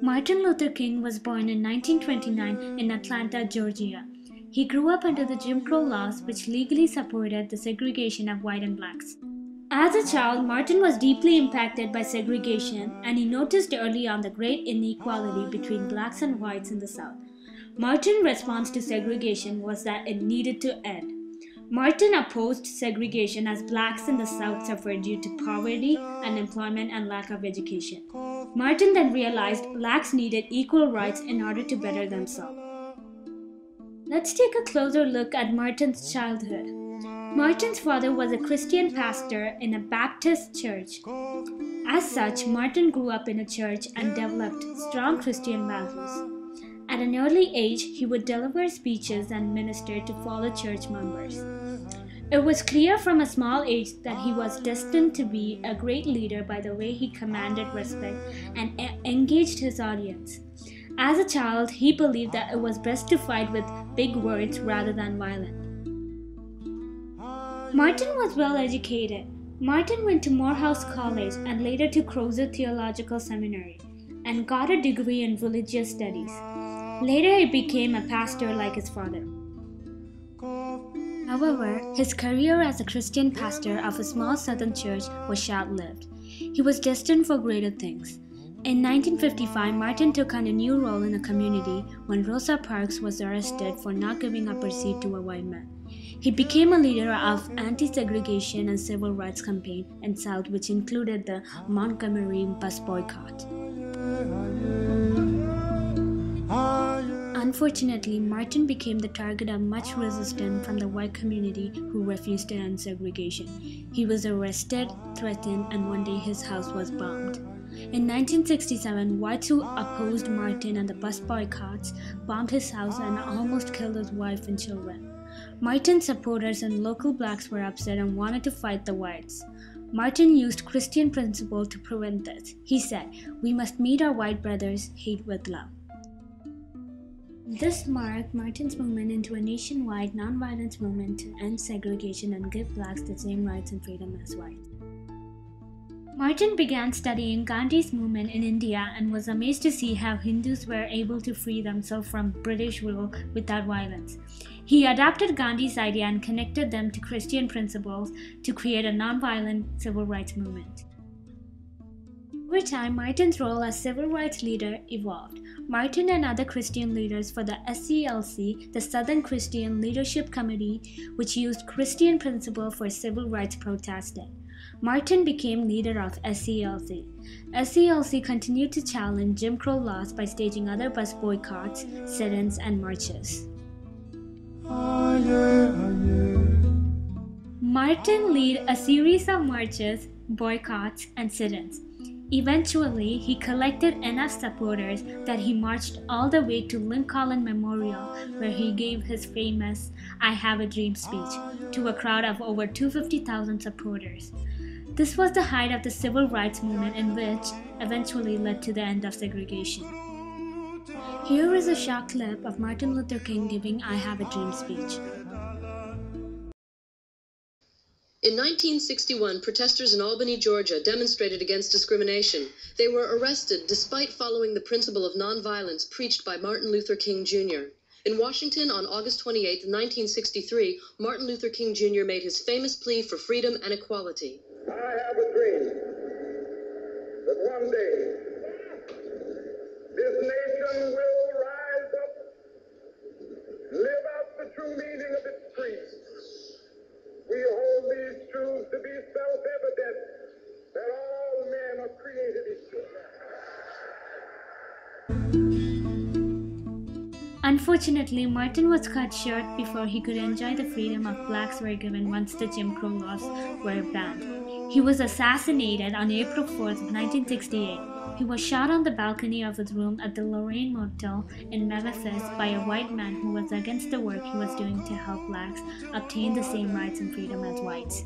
Martin Luther King was born in 1929 in Atlanta, Georgia. He grew up under the Jim Crow laws, which legally supported the segregation of white and blacks. As a child, Martin was deeply impacted by segregation, and he noticed early on the great inequality between blacks and whites in the South. Martin's response to segregation was that it needed to end. Martin opposed segregation as blacks in the South suffered due to poverty, unemployment, and lack of education. Martin then realized blacks needed equal rights in order to better themselves. Let's take a closer look at Martin's childhood. Martin's father was a Christian pastor in a Baptist church. As such, Martin grew up in a church and developed strong Christian values. At an early age, he would deliver speeches and minister to fellow church members. It was clear from a small age that he was destined to be a great leader by the way he commanded respect and engaged his audience. As a child, he believed that it was best to fight with big words rather than violence. Martin was well educated. Martin went to Morehouse College and later to Crozer Theological Seminary and got a degree in religious studies. Later, he became a pastor like his father. However, his career as a Christian pastor of a small southern church was short-lived. He was destined for greater things. In 1955, Martin took on a new role in the community when Rosa Parks was arrested for not giving up her seat to a white man. He became a leader of anti-segregation and civil rights campaign in South, which included the Montgomery bus boycott. Unfortunately, Martin became the target of much resistance from the white community who refused to end segregation. He was arrested, threatened, and one day his house was bombed. In 1967, whites who opposed Martin and the bus boycotts bombed his house and almost killed his wife and children. Martin's supporters and local blacks were upset and wanted to fight the whites. Martin used Christian principle to prevent this. He said, "We must meet our white brothers' hate with love." This marked Martin's movement into a nationwide nonviolence movement to end segregation and give blacks the same rights and freedom as whites. Martin began studying Gandhi's movement in India and was amazed to see how Hindus were able to free themselves from British rule without violence. He adopted Gandhi's idea and connected them to Christian principles to create a nonviolent civil rights movement. Over time, Martin's role as civil rights leader evolved. Martin and other Christian leaders for the SCLC, the Southern Christian Leadership Committee, which used Christian principles for civil rights, protested. Martin became leader of SCLC. SCLC continued to challenge Jim Crow laws by staging other bus boycotts, sit-ins, and marches. Martin led a series of marches, boycotts, and sit-ins. Eventually, he collected enough supporters that he marched all the way to Lincoln Memorial, where he gave his famous "I Have a Dream" speech to a crowd of over 250,000 supporters. This was the height of the civil rights movement, in which eventually led to the end of segregation. Here is a short clip of Martin Luther King giving "I Have a Dream" speech. In 1961, protesters in Albany, Georgia demonstrated against discrimination. They were arrested despite following the principle of nonviolence preached by Martin Luther King Jr. In Washington on August 28, 1963, Martin Luther King Jr. made his famous plea for freedom and equality. I have a dream that one day this nation will rise up, live out the true meaning of its creed. We hold these truths to be self-evident, that all men are created equal. Unfortunately, Martin was cut short before he could enjoy the freedom of blacks were given once the Jim Crow laws were banned. He was assassinated on April 4th, 1968. He was shot on the balcony of his room at the Lorraine Motel in Memphis by a white man who was against the work he was doing to help blacks obtain the same rights and freedom as whites.